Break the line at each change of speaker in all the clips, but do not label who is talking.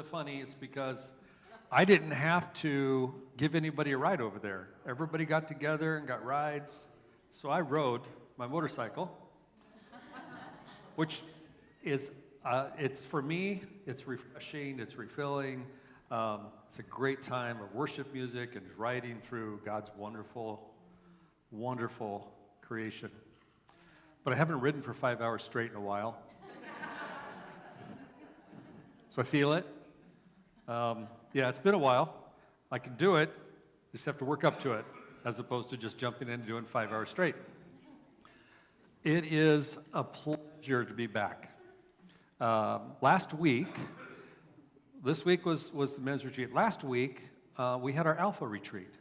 bit funny. It's because I didn't have to give anybody a ride over there. Everybody got together and got rides. So I rode my motorcycle, which is, it's for me, it's refreshing, it's refilling. It's a great time of worship music and riding through God's wonderful, wonderful creation. But I haven't ridden for 5 hours straight in a while. So I feel it. Yeah, it's been a while. I can do it, just have to work up to it, as opposed to just jumping in and doing 5 hours straight. It is a pleasure to be back. Last week, this week was the men's retreat. Last week, we had our Alpha retreat.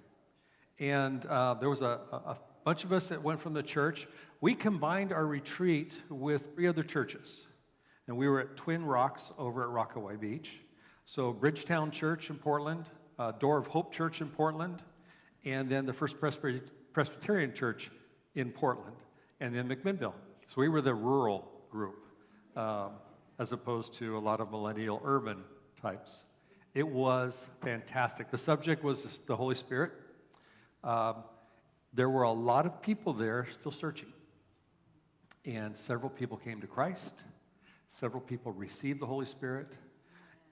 And there was a bunch of us that went from the church. We combined our retreat with 3 other churches. And we were at Twin Rocks over at Rockaway Beach. So Bridgetown Church in Portland, Door of Hope Church in Portland, and then the First Presbyterian Church in Portland, and then McMinnville. So we were the rural group, as opposed to a lot of millennial urban types. It was fantastic. The subject was the Holy Spirit. There were a lot of people there still searching. And several people came to Christ. Several people received the Holy Spirit.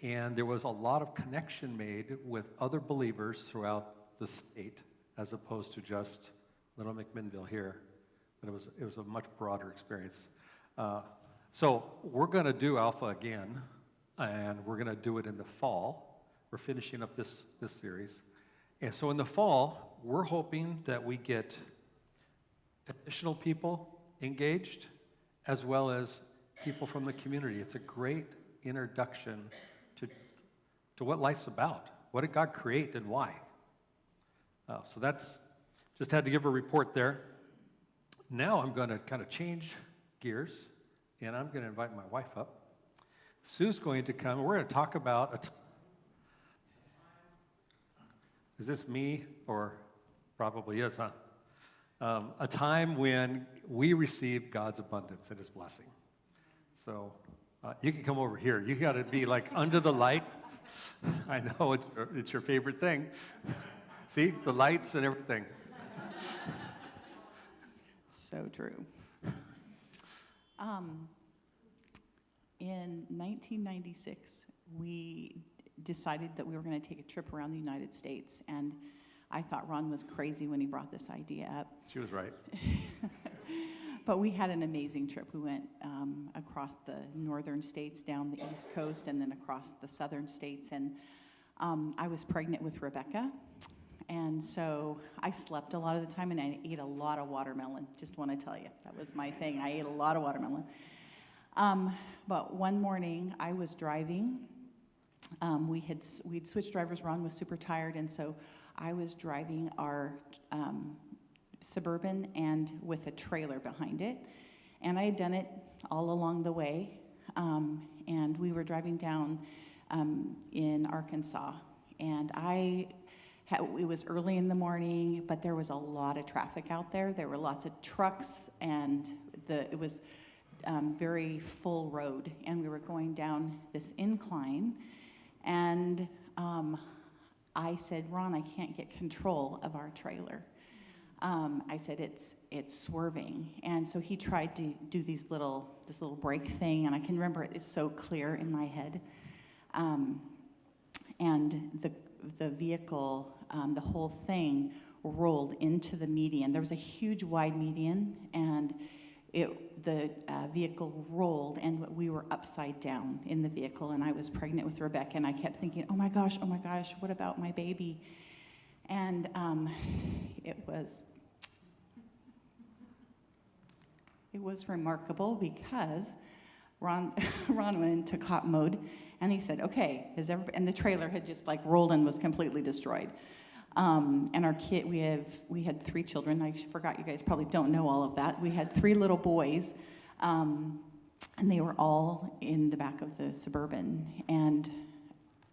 And there was a lot of connection made with other believers throughout the state, as opposed to just little McMinnville here. But it was a much broader experience. So we're going to do Alpha again, and we're going to do it in the fall. We're finishing up this series. And so in the fall, we're hoping that we get additional people engaged, as well as people from the community. It's a great introduction to what life's about. What did God create and why? So that's, just had to give a report there. Now I'm going to kind of change gears, and I'm going to invite my wife up. Sue's going to come, and we're going to talk about is this me, or probably is, huh? A time when we received God's abundance and His blessing. So you can come over here. You got to be like under the lights. I know it's your favorite thing. See, the lights and everything.
So true. In 1996, we decided that we were going to take a trip around the United States, and I thought Ron was crazy when he brought this idea up.
She was right.
But we had an amazing trip. We went across the northern states, down the East Coast, and then across the southern states. And I was pregnant with Rebecca. And so I slept a lot of the time, and I ate a lot of watermelon. Just want to tell you, that was my thing. I ate a lot of watermelon. But one morning, I was driving. We'd switched drivers. Ron was super tired, and so I was driving our Suburban and with a trailer behind it. And I had done it all along the way. And we were driving down in Arkansas. And it was early in the morning, but there was a lot of traffic out there. There were lots of trucks, and it was very full road. And we were going down this incline. And I said, Ron, I can't get control of our trailer. I said, it's swerving. And so he tried to do this little brake thing, and I can remember it's so clear in my head. And the vehicle, the whole thing rolled into the median. There was a huge wide median, and the vehicle rolled, and we were upside down in the vehicle, and I was pregnant with Rebecca, and I kept thinking, oh my gosh, what about my baby? And it was remarkable because Ron went into cop mode, and he said, okay, and the trailer had just like rolled and was completely destroyed. And our kid, we had 3 children. I forgot, you guys probably don't know all of that. We had 3 little boys, and they were all in the back of the Suburban. And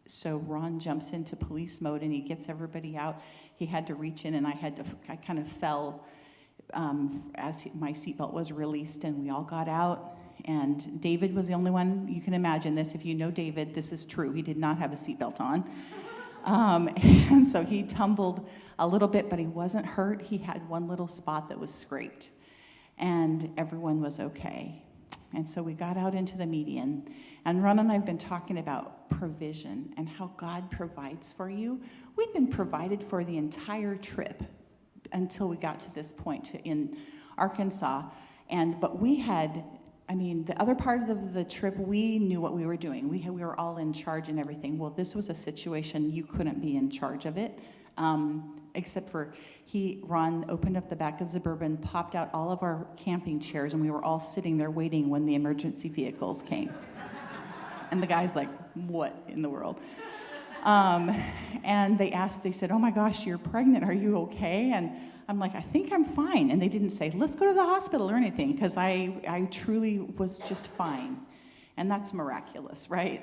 so Ron jumps into police mode, and he gets everybody out. He had to reach in, and I kind of fell as my seatbelt was released, and we all got out. And David was the only one. You can imagine this. If you know David, this is true. He did not have a seatbelt on. And so he tumbled a little bit, but he wasn't hurt. He had one little spot that was scraped. And everyone was okay. And so we got out into the median. And Ron and I have been talking about provision and how God provides for you. We'd been provided for the entire trip until we got to this point in Arkansas. But we had, the other part of the trip, we knew what we were doing. We were all in charge and everything. Well, this was a situation you couldn't be in charge of it, except for Ron opened up the back of the Suburban, popped out all of our camping chairs, and we were all sitting there waiting when the emergency vehicles came. And the guy's like, what in the world? And they said, oh my gosh, you're pregnant, are you okay? And I'm like, I think I'm fine. And they didn't say, let's go to the hospital or anything, because I truly was just fine. And that's miraculous, right?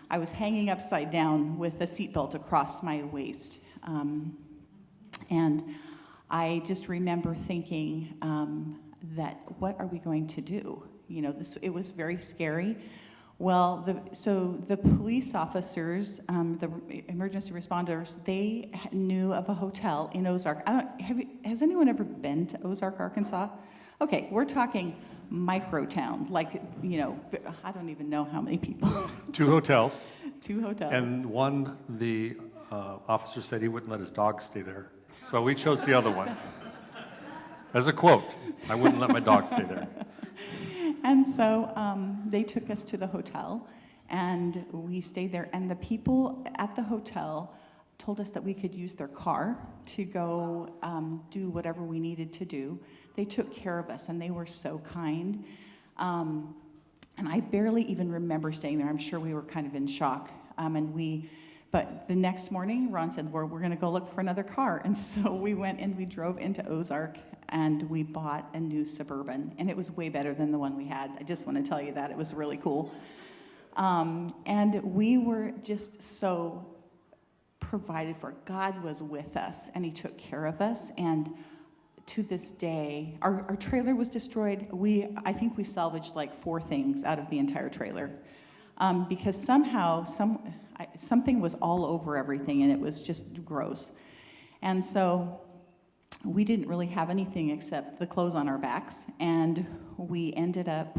I was hanging upside down with a seatbelt across my waist. And I just remember thinking that, what are we going to do? It was very scary. Well, the police officers, the emergency responders, they knew of a hotel in Ozark. Has anyone ever been to Ozark, Arkansas? Okay, we're talking micro town, I don't even know how many people.
2 hotels.
2 hotels.
And one, the officer said he wouldn't let his dog stay there. So we chose the other one. As a quote, I wouldn't let my dog stay there.
And so they took us to the hotel, and we stayed there. And the people at the hotel told us that we could use their car to go do whatever we needed to do. They took care of us, and they were so kind. And I barely even remember staying there. I'm sure we were kind of in shock. But the next morning, Ron said, we're going to go look for another car. And so we went and we drove into Ozark, and we bought a new Suburban. And it was way better than the one we had. I just want to tell you that. It was really cool. And we were just so provided for. God was with us, and he took care of us. And to this day, our trailer was destroyed. I think we salvaged like 4 things out of the entire trailer. Because somehow something was all over everything, and it was just gross. And so we didn't really have anything except the clothes on our backs, and we ended up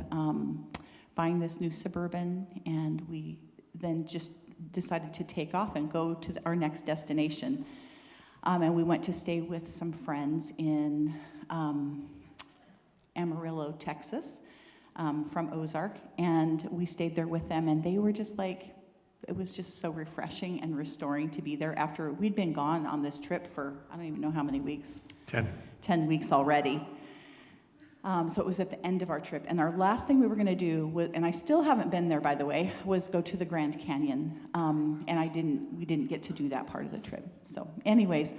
buying this new Suburban, and we then just decided to take off and go to our next destination. And we went to stay with some friends in Amarillo, Texas, from Ozark, and we stayed there with them, and they were just like, it was just so refreshing and restoring to be there after we'd been gone on this trip for, I don't even know how many weeks. 10 weeks already. So it was at the end of our trip. And our last thing we were going to do, and I still haven't been there, by the way, was go to the Grand Canyon. And we didn't get to do that part of the trip. So anyways,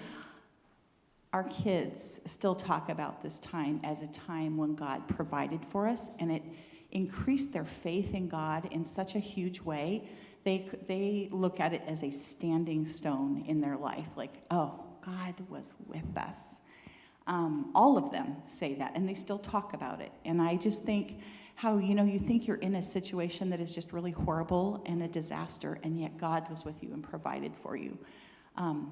our kids still talk about this time as a time when God provided for us, and it increased their faith in God in such a huge way. They look at it as a standing stone in their life, like, oh, God was with us. All of them say that, and they still talk about it. And I just think how, you think you're in a situation that is just really horrible and a disaster, and yet God was with you and provided for you. Yeah.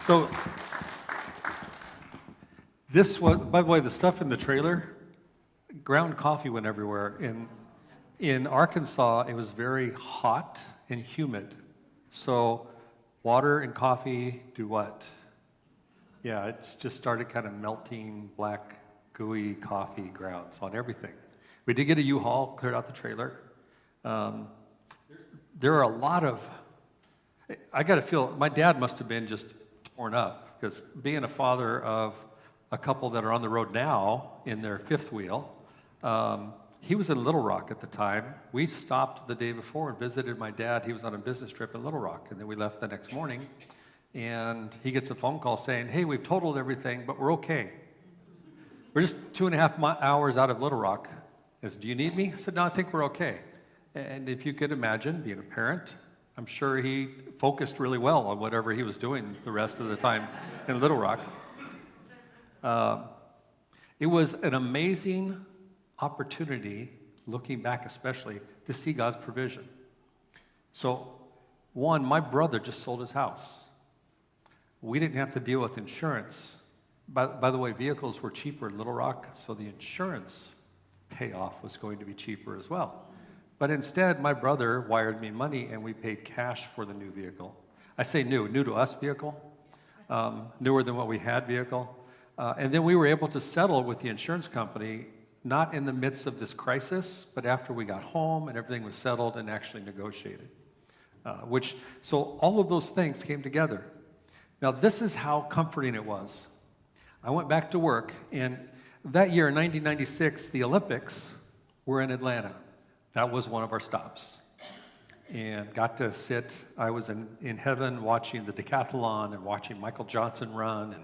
So this was, by the way, the stuff in the trailer, ground coffee went everywhere. In Arkansas, it was very hot and humid. So water and coffee do what? Yeah, it just started kind of melting black, gooey coffee grounds on everything. We did get a U-Haul, cleared out the trailer. There are a lot of, I got to feel, my dad must have been just torn up, because being a father of a couple that are on the road now in their 5th wheel, he was in Little Rock at the time. We stopped the day before and visited my dad. He was on a business trip in Little Rock, and then we left the next morning, and he gets a phone call saying, hey, we've totaled everything, but we're okay. We're just 2.5 hours out of Little Rock. He said, do you need me? I said, no, I think we're okay. And if you could imagine being a parent, I'm sure he focused really well on whatever he was doing the rest of the time in Little Rock. It was an amazing opportunity, looking back especially, to see God's provision. So, one, my brother just sold his house. We didn't have to deal with insurance. By the way, vehicles were cheaper in Little Rock, so the insurance payoff was going to be cheaper as well. But instead, my brother wired me money, and we paid cash for the new vehicle. I say new to us vehicle, newer than what we had vehicle. And then we were able to settle with the insurance company, not in the midst of this crisis, but after we got home and everything was settled and actually negotiated. So all of those things came together. Now, this is how comforting it was. I went back to work, and that year, in 1996, the Olympics were in Atlanta. That was one of our stops. And got to sit, I was in heaven watching the decathlon and watching Michael Johnson run,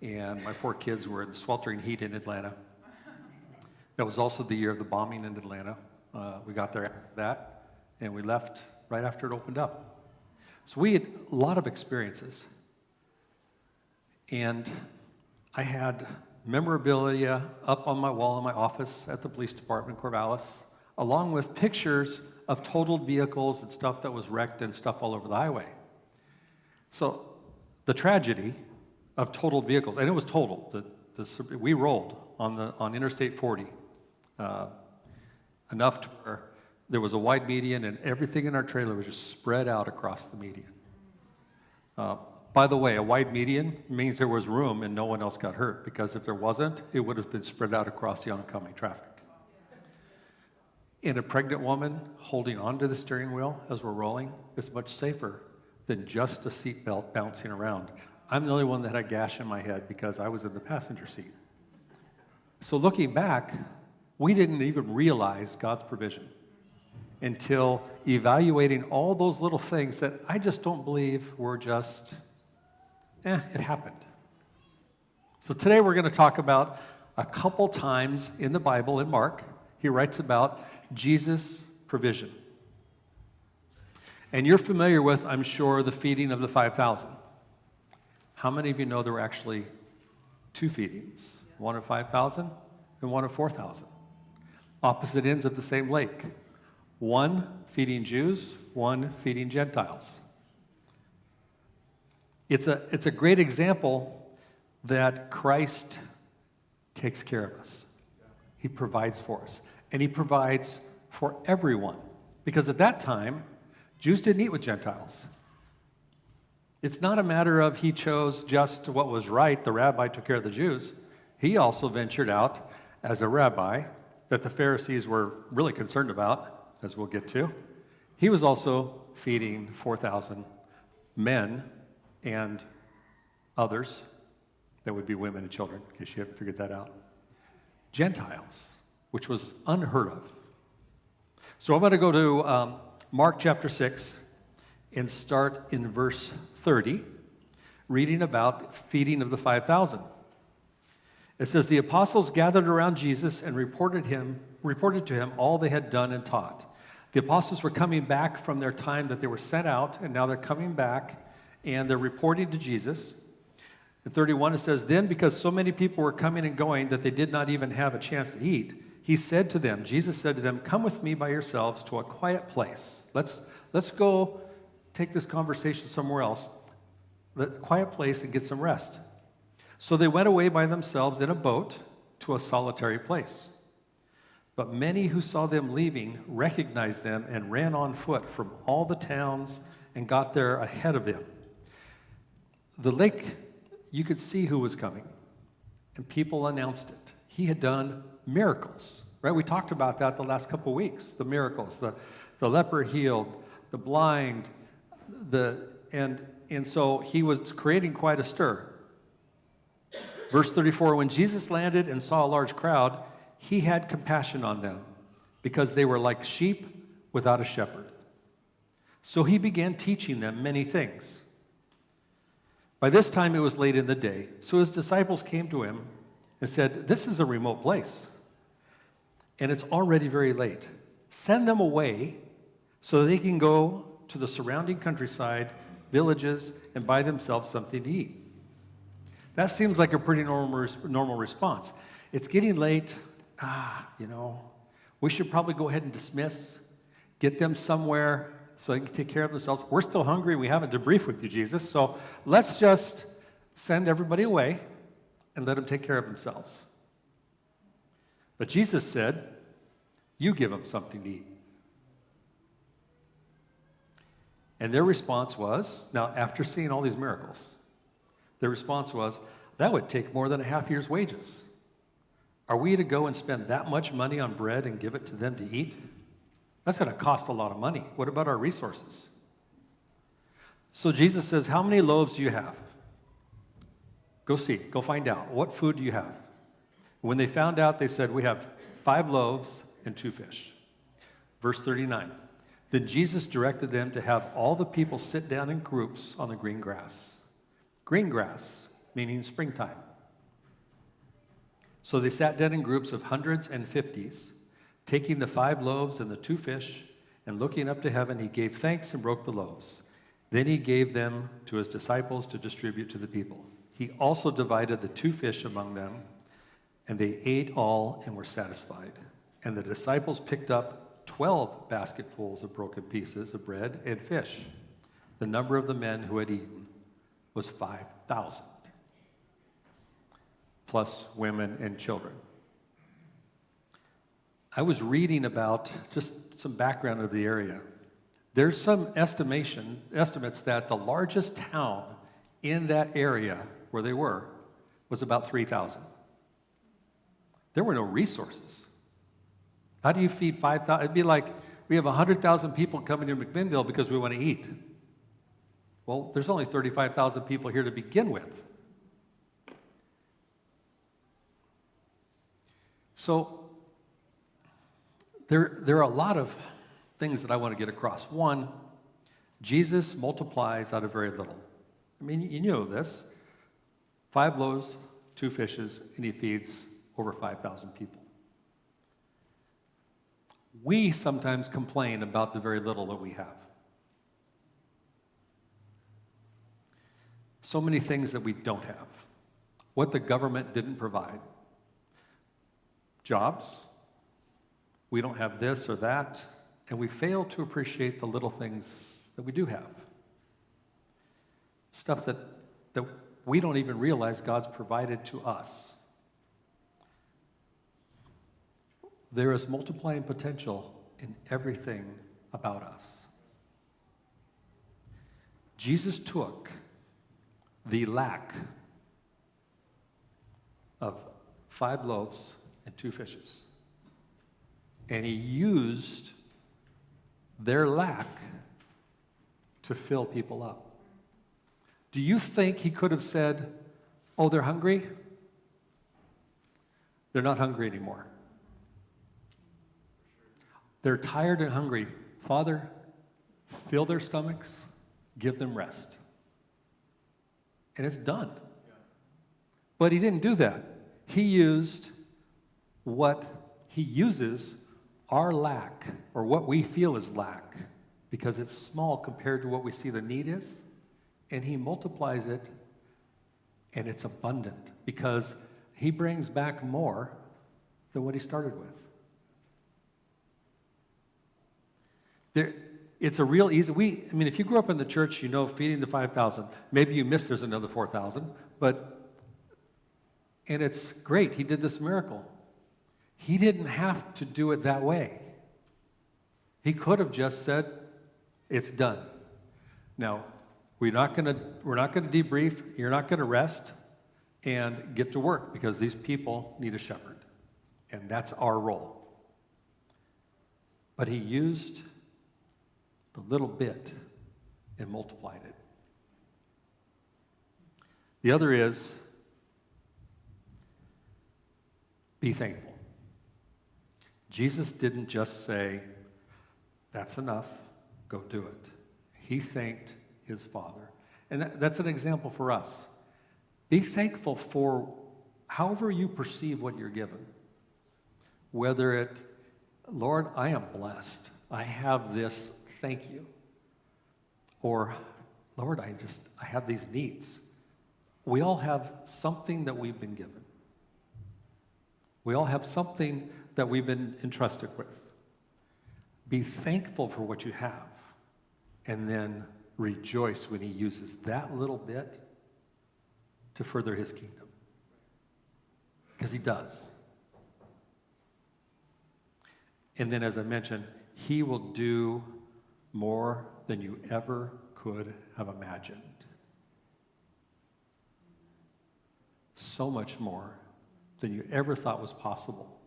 and my 4 kids were in the sweltering heat in Atlanta. That was also the year of the bombing in Atlanta. We got there after that, and we left right after it opened up. So we had a lot of experiences. And I had memorabilia up on my wall in my office at the police department, Corvallis, along with pictures of totaled vehicles and stuff that was wrecked and stuff all over the highway. So the tragedy of totaled vehicles, and it was totaled. We rolled on Interstate 40, enough to where there was a wide median and everything in our trailer was just spread out across the median. By the way, a wide median means there was room and no one else got hurt, because if there wasn't, it would have been spread out across the oncoming traffic. And a pregnant woman holding onto the steering wheel as we're rolling is much safer than just a seatbelt bouncing around. I'm the only one that had a gash in my head because I was in the passenger seat. So looking back, we didn't even realize God's provision until evaluating all those little things that I just don't believe were just, it happened. So today we're going to talk about a couple times in the Bible, in Mark, he writes about Jesus' provision. And you're familiar with, I'm sure, the feeding of the 5,000. How many of you know there were actually 2 feedings? One of 5,000 and one of 4,000. Opposite ends of the same lake. One feeding Jews, one feeding Gentiles. It's a great example that Christ takes care of us. He provides for us. And he provides for everyone. Because at that time, Jews didn't eat with Gentiles. It's not a matter of he chose just what was right, the rabbi took care of the Jews. He also ventured out as a rabbi that the Pharisees were really concerned about, as we'll get to. He was also feeding 4,000 men and others, that would be women and children, in case you haven't figured that out. Gentiles, which was unheard of. So I'm going to go to Mark chapter 6 and start in verse 30, reading about feeding of the 5,000. It says, the apostles gathered around Jesus and reported to him all they had done and taught. The apostles were coming back from their time that they were sent out, and now they're coming back, and they're reporting to Jesus. In 31, it says, then because so many people were coming and going that they did not even have a chance to eat, Jesus said to them, come with me by yourselves to a quiet place. Let's go take this conversation somewhere else, a quiet place, and get some rest. So they went away by themselves in a boat to a solitary place. But many who saw them leaving recognized them and ran on foot from all the towns and got there ahead of him. The lake, you could see who was coming, and people announced it. He had done miracles, right? We talked about that the last couple of weeks, the miracles, the leper healed, the blind, and so he was creating quite a stir. Verse 34, when Jesus landed and saw a large crowd, he had compassion on them because they were like sheep without a shepherd. So he began teaching them many things. By this time it was late in the day, so his disciples came to him and said, this is a remote place, and it's already very late. Send them away so they can go to the surrounding countryside, villages, and buy themselves something to eat. That seems like a pretty normal response. It's getting late. We should probably go ahead and dismiss, get them somewhere so they can take care of themselves. We're still hungry. We haven't debriefed with you, Jesus. So let's just send everybody away and let them take care of themselves. But Jesus said, you give them something to eat. And their response was, now after seeing all these miracles, their response was, that would take more than a half year's wages. Are we to go and spend that much money on bread and give it to them to eat? That's going to cost a lot of money. What about our resources? So Jesus says, how many loaves do you have? Go see, go find out. What food do you have? When they found out, they said, we have 5 loaves and 2 fish. Verse 39. Then Jesus directed them to have all the people sit down in groups on the green grass. Green grass, meaning springtime. So they sat down in groups of hundreds and 50s, taking the 5 loaves and the 2 fish, and looking up to heaven, he gave thanks and broke the loaves. Then he gave them to his disciples to distribute to the people. He also divided the 2 fish among them, and they ate all and were satisfied. And the disciples picked up 12 basketfuls of broken pieces of bread and fish. The number of the men who had eaten was 5,000, plus women and children. I was reading about just some background of the area. There's some estimates that the largest town in that area where they were was about 3,000. There were no resources. How do you feed 5,000? It'd be like we have 100,000 people coming to McMinnville because we want to eat. Well, there's only 35,000 people here to begin with. So there are a lot of things that I want to get across. One, Jesus multiplies out of very little. I mean, you know this. 5 loaves, 2 fishes, and he feeds over 5,000 people. We sometimes complain about the very little that we have. So many things that we don't have. What the government didn't provide. Jobs. We don't have this or that. And we fail to appreciate the little things that we do have. Stuff that we don't even realize God's provided to us. There is multiplying potential in everything about us. Jesus took the lack of 5 loaves and 2 fishes, and he used their lack to fill people up. Do you think he could have said, oh, they're hungry? They're not hungry anymore. They're tired and hungry. Father, fill their stomachs, give them rest. And it's done. But he didn't do that. He used what he uses our lack, or what we feel is lack, because it's small compared to what we see the need is, and he multiplies it, and it's abundant, because he brings back more than what he started with. It's a real easy, if you grew up in the church, you know feeding the 5,000. Maybe you missed there's another 4,000, and it's great. He did this miracle. He didn't have to do it that way. He could have just said, it's done. Now, we're not going to debrief. You're not going to rest and get to work, because these people need a shepherd, and that's our role. But he used the little bit and multiplied it. The other is, be thankful. Jesus didn't just say, that's enough, go do it. He thanked his Father. And that's an example for us. Be thankful for however you perceive what you're given. Whether it, Lord, I am blessed. I have this, thank you. Or, Lord, I have these needs. we all have something that we've been given. We all have something that we've been entrusted with. Be thankful for what you have, and then rejoice when he uses that little bit to further his kingdom. Because he does. And then, as I mentioned, he will do more than you ever could have imagined. So much more than you ever thought was possible.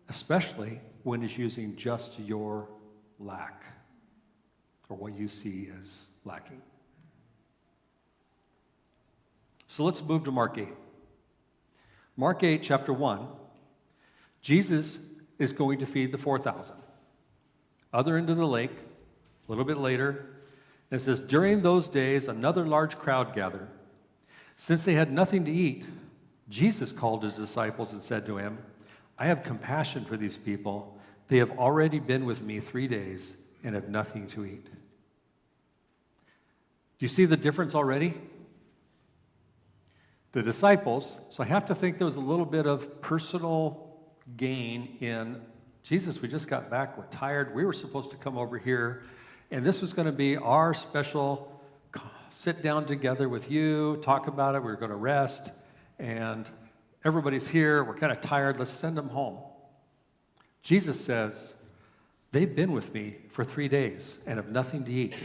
Especially when he's using just your lack, or what you see as lacking. So let's move to Mark 8. Mark 8, chapter 1. Jesus is going to feed the 4,000. Other end of the lake, a little bit later, it says, during those days, another large crowd gathered. Since they had nothing to eat, Jesus called his disciples and said to him, I have compassion for these people. They have already been with me 3 days and have nothing to eat. Do you see the difference already? The disciples, so I have to think there was a little bit of personal gain in, Jesus, we just got back, we're tired, we were supposed to come over here, and this was going to be our special sit down together with you, talk about it, we're going to rest, and everybody's here, we're kind of tired, let's send them home. Jesus says, they've been with me for 3 days and have nothing to eat.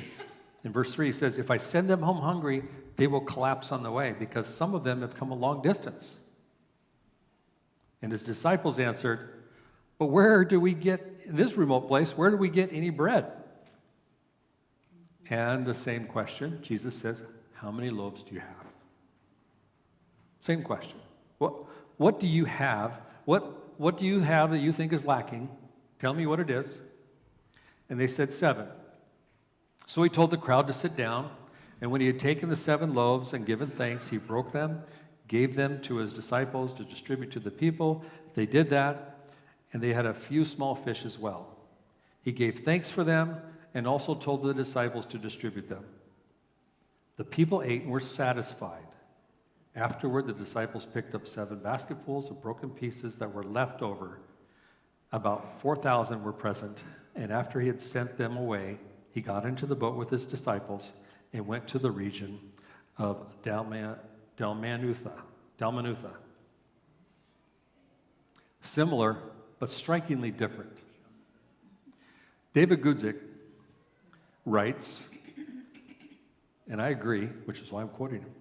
In verse 3, he says, if I send them home hungry, they will collapse on the way, because some of them have come a long distance. And his disciples answered, but where do we get, in this remote place, where do we get any bread? And the same question, Jesus says, how many loaves do you have? Same question. What do you have? What do you have that you think is lacking? Tell me what it is. And they said 7. So he told the crowd to sit down, and when he had taken the 7 loaves and given thanks, he broke them, gave them to his disciples to distribute to the people. They did that, and they had a few small fish as well. He gave thanks for them and also told the disciples to distribute them. The people ate and were satisfied. Afterward, the disciples picked up 7 basketfuls of broken pieces that were left over. About 4,000 were present, and after he had sent them away, he got into the boat with his disciples and went to the region of Dalmanutha. Similar, but strikingly different. David Guzik writes, and I agree, which is why I'm quoting him,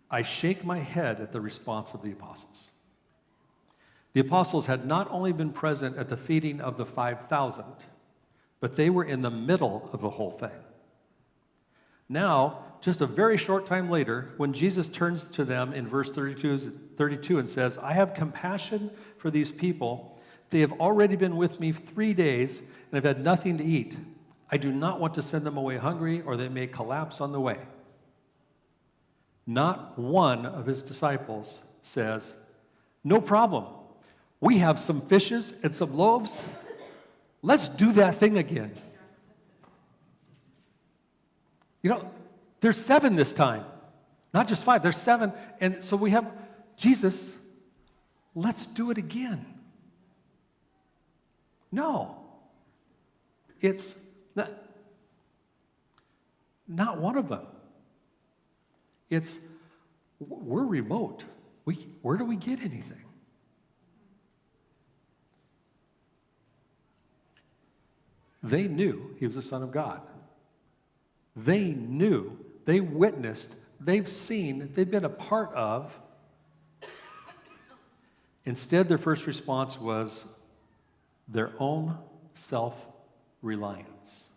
I shake my head at the response of the apostles. The apostles had not only been present at the feeding of the 5,000, but they were in the middle of the whole thing. Now, just a very short time later, when Jesus turns to them in verse 32 and says, I have compassion for these people. They have already been with me 3 days and have had nothing to eat. I do not want to send them away hungry, or they may collapse on the way. Not one of his disciples says, no problem. We have some fishes and some loaves. Let's do that thing again. You know, there's 7 this time, not just 5, there's 7. And so we have Jesus, let's do it again. No, it's not one of them. It's, we're remote. Where do we get anything? They knew he was the Son of God. They knew, they witnessed, they've seen, they've been a part of. Instead, their first response was their own self-reliance.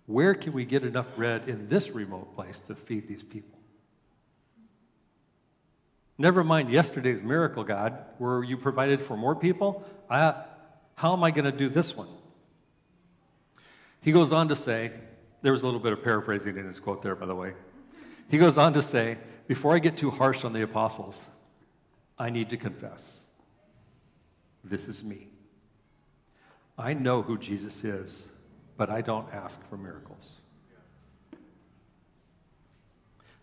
Where can we get enough bread in this remote place to feed these people? Never mind yesterday's miracle, God, where you provided for more people. How am I going to do this one? He goes on to say, there was a little bit of paraphrasing in his quote there, by the way. He goes on to say, before I get too harsh on the apostles, I need to confess, this is me. I know who Jesus is, but I don't ask for miracles.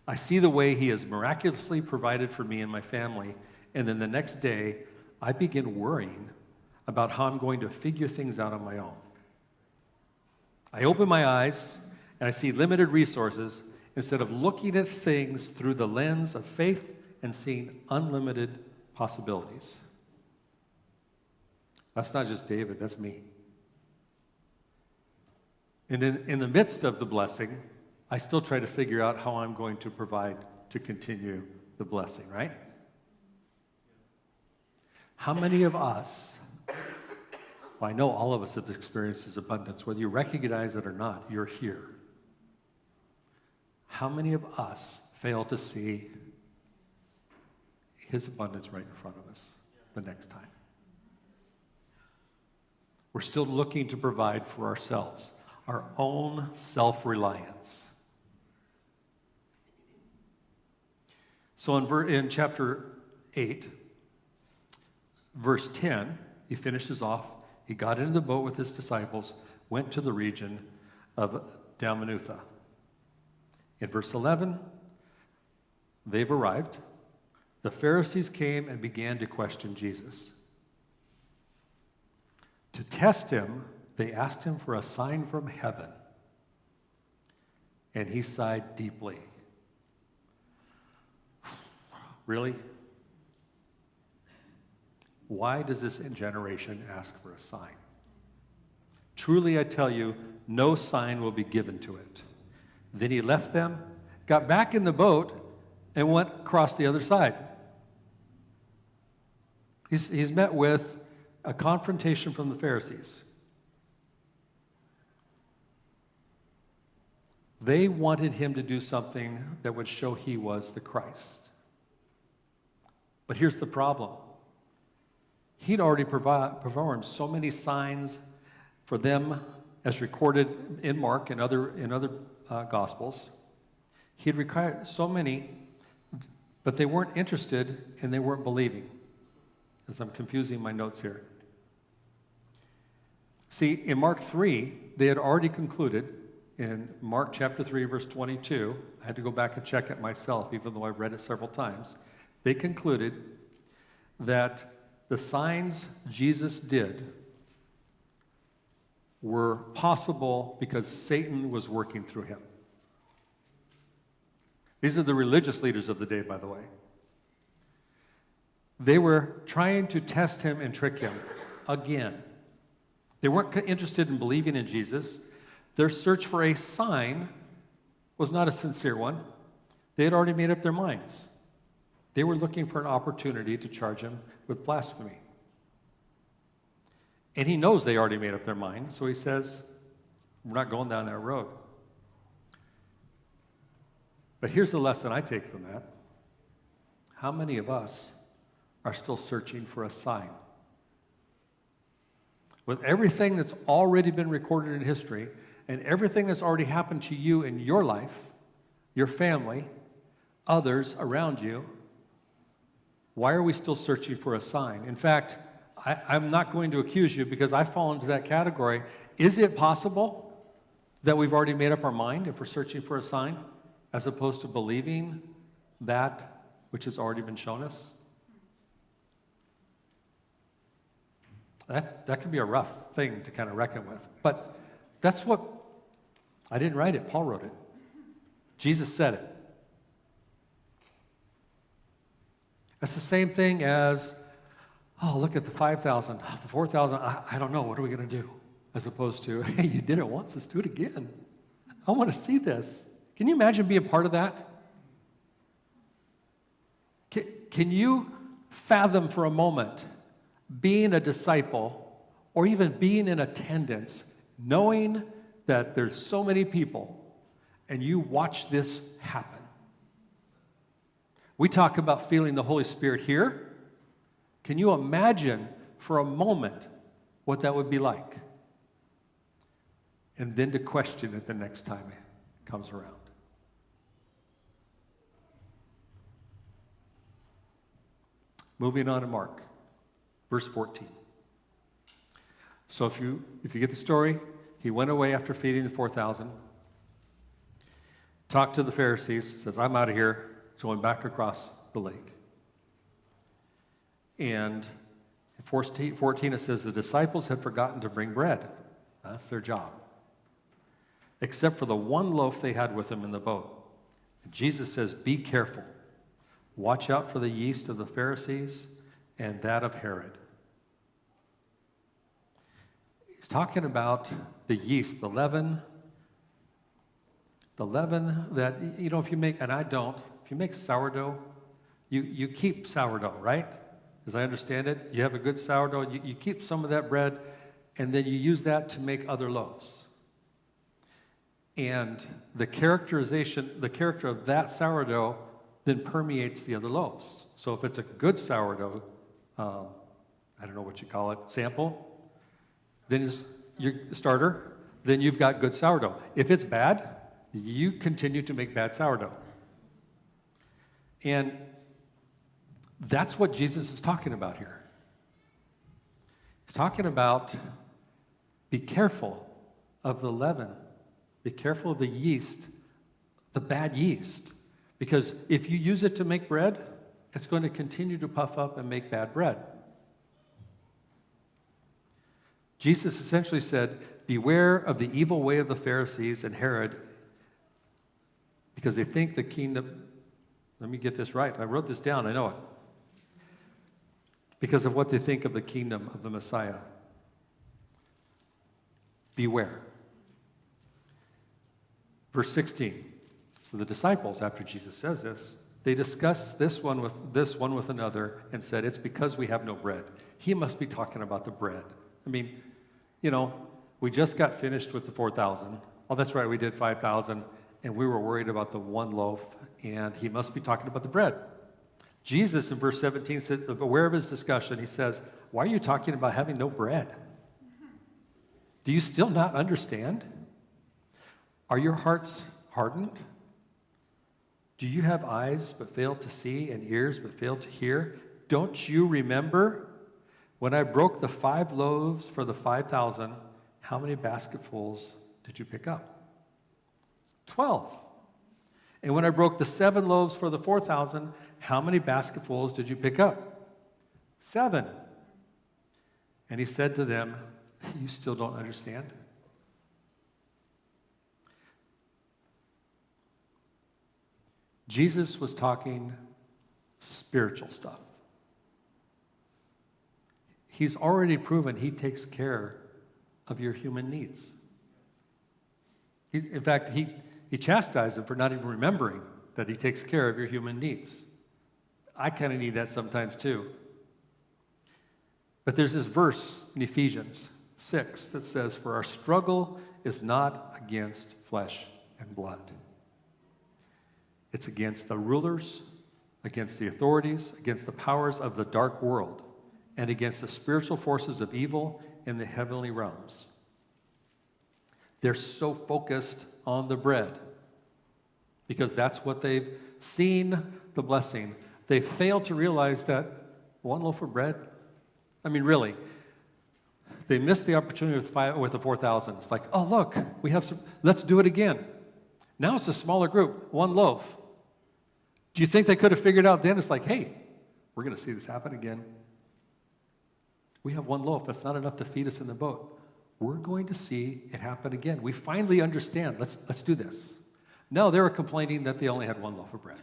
I see the way he has miraculously provided for me and my family, and then the next day, I begin worrying about how I'm going to figure things out on my own. I open my eyes, and I see limited resources instead of looking at things through the lens of faith and seeing unlimited possibilities. That's not just David, that's me. And in the midst of the blessing, I still try to figure out how I'm going to provide to continue the blessing, right? How many of us, well, I know all of us have experienced this abundance, whether you recognize it or not, you're here. How many of us fail to see his abundance right in front of us the next time? We're still looking to provide for ourselves, our own self-reliance. So in chapter 8, verse 10, he finishes off. He got into the boat with his disciples, went to the region of Dalmanutha. In verse 11, they've arrived. The Pharisees came and began to question Jesus. To test him, they asked him for a sign from heaven. And he sighed deeply. Really? Why does this generation ask for a sign? Truly, I tell you, no sign will be given to it. Then he left them, got back in the boat, and went across the other side. He's met with a confrontation from the Pharisees. They wanted him to do something that would show he was the Christ. But here's the problem. He'd already performed so many signs for them as recorded in Mark and other Gospels. He'd required so many, but they weren't interested and they weren't believing. As I'm confusing my notes here. See, in Mark 3, they had already concluded, in Mark chapter 3, verse 22, I had to go back and check it myself, even though I've read it several times. They concluded that the signs Jesus did were possible because Satan was working through him. These are the religious leaders of the day, by the way. They were trying to test him and trick him again. They weren't interested in believing in Jesus. Their search for a sign was not a sincere one. They had already made up their minds. They were looking for an opportunity to charge him with blasphemy. And he knows they already made up their mind, so he says, we're not going down that road. But here's the lesson I take from that. How many of us are still searching for a sign? With everything that's already been recorded in history and everything that's already happened to you in your life, your family, others around you, why are we still searching for a sign? In fact, I'm not going to accuse you because I fall into that category. Is it possible that we've already made up our mind if we're searching for a sign as opposed to believing that which has already been shown us? That can be a rough thing to kind of reckon with. But that's what, I didn't write it, Paul wrote it. Jesus said it. That's the same thing as, oh, look at the 5,000, the 4,000, I don't know, what are we going to do? As opposed to, hey, you did it once, let's do it again. I want to see this. Can you imagine being part of that? Can you fathom for a moment being a disciple or even being in attendance, knowing that there's so many people and you watch this happen? We talk about feeling the Holy Spirit here. Can you imagine for a moment what that would be like? And then to question it the next time it comes around. Moving on to Mark, verse 14. So if you get the story, he went away after feeding the 4,000. talked to the Pharisees, says, I'm out of here, going back across the lake. And in 14 it says, the disciples had forgotten to bring bread. That's their job. Except for the one loaf they had with them in the boat. And Jesus says, be careful. Watch out for the yeast of the Pharisees and that of Herod. He's talking about the yeast, the leaven that, you know, if you make, and I don't, if you make sourdough, you keep sourdough, right? As I understand it, you have a good sourdough, you keep some of that bread, and then you use that to make other loaves. And the character of that sourdough then permeates the other loaves. So if it's a good sourdough, I don't know what you call it, sample, then it's your starter, then you've got good sourdough. If it's bad, you continue to make bad sourdough. And that's what Jesus is talking about here. He's talking about be careful of the leaven. Be careful of the yeast, the bad yeast. Because if you use it to make bread, it's going to continue to puff up and make bad bread. Jesus essentially said, beware of the evil way of the Pharisees and Herod, because they think the kingdom, let me get this right, I wrote this down, I know it. Because of what they think of the kingdom of the Messiah. Beware. Verse 16. So the disciples, after Jesus says this, they discuss this one with another and said, it's because we have no bread. He must be talking about the bread. I mean, you know, we just got finished with the 4,000. Oh, that's right, we did 5,000, and we were worried about the one loaf, and he must be talking about the bread. Jesus, in verse 17, said, aware of his discussion, he says, why are you talking about having no bread? Do you still not understand? Are your hearts hardened? Do you have eyes but fail to see and ears but fail to hear? Don't you remember when I broke the 5 loaves for the 5,000, how many basketfuls did you pick up? 12. And when I broke the 7 loaves for the 4,000, how many basketfuls did you pick up? 7. And he said to them, you still don't understand? Jesus was talking spiritual stuff. He's already proven he takes care of your human needs. In fact, he chastised them for not even remembering that he takes care of your human needs. I kind of need that sometimes too. But there's this verse in Ephesians 6 that says, for our struggle is not against flesh and blood. It's against the rulers, against the authorities, against the powers of the dark world, and against the spiritual forces of evil in the heavenly realms. They're so focused on the bread because that's what they've seen, the blessing. They fail to realize that one loaf of bread, I mean, really, they missed the opportunity with the 4,000. It's like, oh, look, we have some, let's do it again. Now it's a smaller group, one loaf. Do you think they could have figured out then? It's like, hey, we're going to see this happen again. We have one loaf. That's not enough to feed us in the boat. We're going to see it happen again. We finally understand. Let's do this. No, they were complaining that they only had one loaf of bread.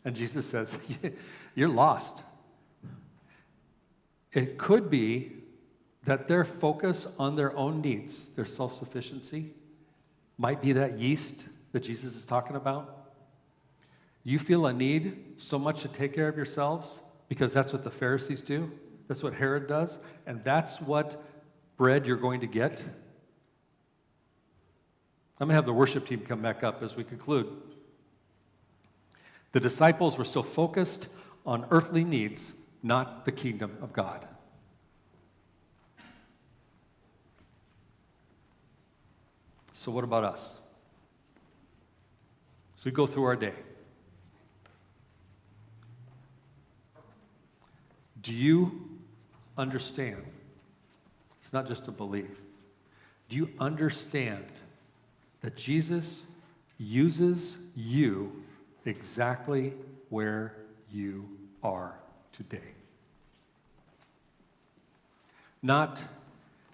And Jesus says, you're lost. It could be that their focus on their own needs, their self-sufficiency, might be that yeast that Jesus is talking about. You feel a need so much to take care of yourselves because that's what the Pharisees do. That's what Herod does. And that's what bread you're going to get. I'm going to have the worship team come back up as we conclude. The disciples were still focused on earthly needs, not the kingdom of God. So what about us? So we go through our day. Do you understand? It's not just a belief. Do you understand that Jesus uses you exactly where you are today. Not,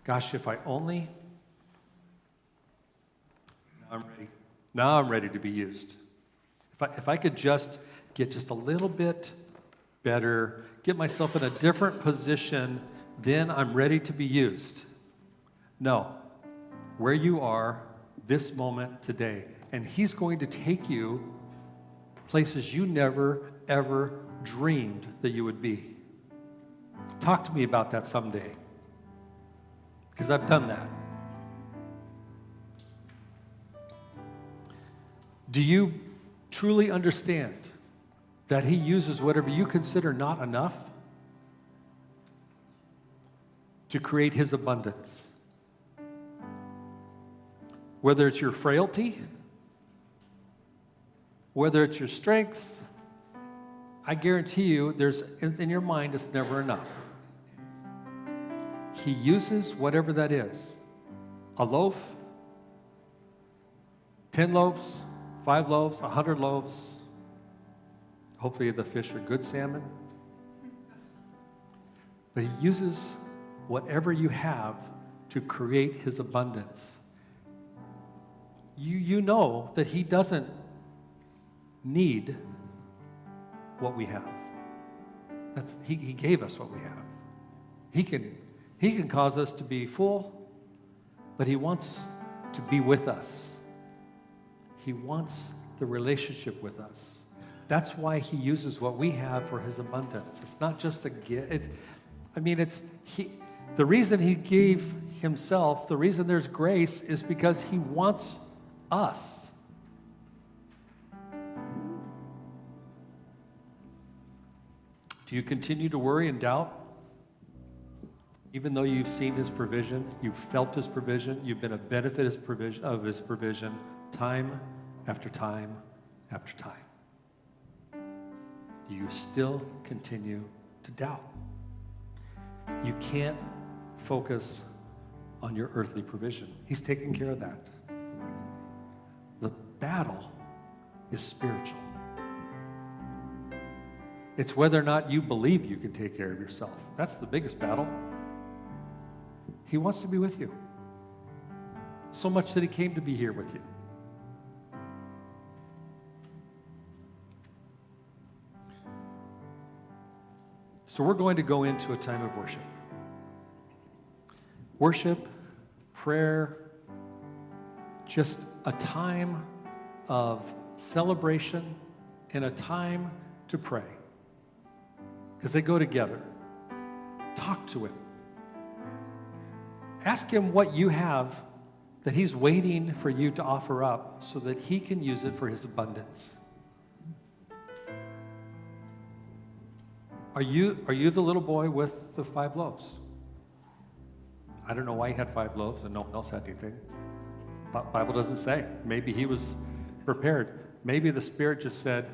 gosh, if I only, now I'm ready to be used. If I could just get just a little bit better, get myself in a different position, then I'm ready to be used. No, where you are this moment today. And he's going to take you places you never, ever dreamed that you would be. Talk to me about that someday, because I've done that. Do you truly understand that he uses whatever you consider not enough to create his abundance? Whether it's your frailty, whether it's your strength, I guarantee you there's in your mind it's never enough. He uses whatever that is. A loaf, 10 loaves, 5 loaves, 100 loaves. Hopefully the fish are good salmon. But he uses whatever you have to create his abundance. You know that he doesn't need what we have. He gave us what we have. He can cause us to be full, but he wants to be with us. He wants the relationship with us. That's why he uses what we have for his abundance. It's not just a gift. The reason he gave himself, the reason there's grace is because he wants us. Do you continue to worry and doubt? Even though you've seen his provision, you've felt his provision, you've been a benefit of his provision time after time after time. You still continue to doubt. You can't focus on your earthly provision. He's taking care of that. The battle is spiritual. It's whether or not you believe you can take care of yourself. That's the biggest battle. He wants to be with you. So much that he came to be here with you. So we're going to go into a time of worship. Worship, prayer, just a time of celebration and a time to pray. Because they go together. Talk to him. Ask him what you have that he's waiting for you to offer up so that he can use it for his abundance. Are you the little boy with the 5 loaves? I don't know why he had 5 loaves and no one else had anything. The Bible doesn't say. Maybe he was prepared. Maybe the Spirit just said,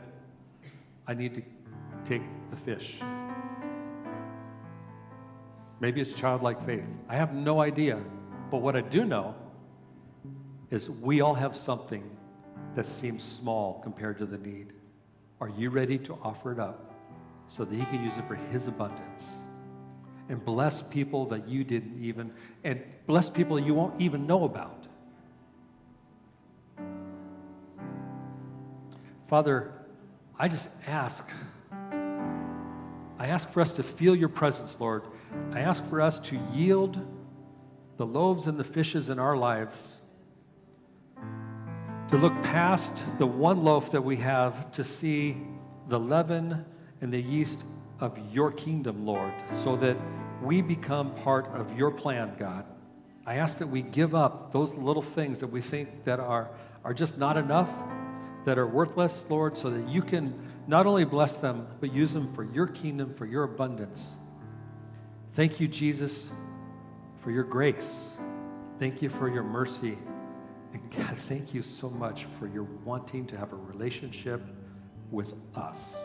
I need to take the fish. Maybe it's childlike faith. I have no idea. But what I do know is we all have something that seems small compared to the need. Are you ready to offer it up so that he can use it for his abundance? And bless people that you didn't even, and bless people that you won't even know about. Father, I ask for us to feel your presence, Lord. I ask for us to yield the loaves and the fishes in our lives, to look past the one loaf that we have to see the leaven and the yeast of your kingdom, Lord, so that we become part of your plan, God. I ask that we give up those little things that we think that are just not enough, that are worthless, Lord, so that you can not only bless them, but use them for your kingdom, for your abundance. Thank you, Jesus, for your grace. Thank you for your mercy. And God, thank you so much for your wanting to have a relationship with us.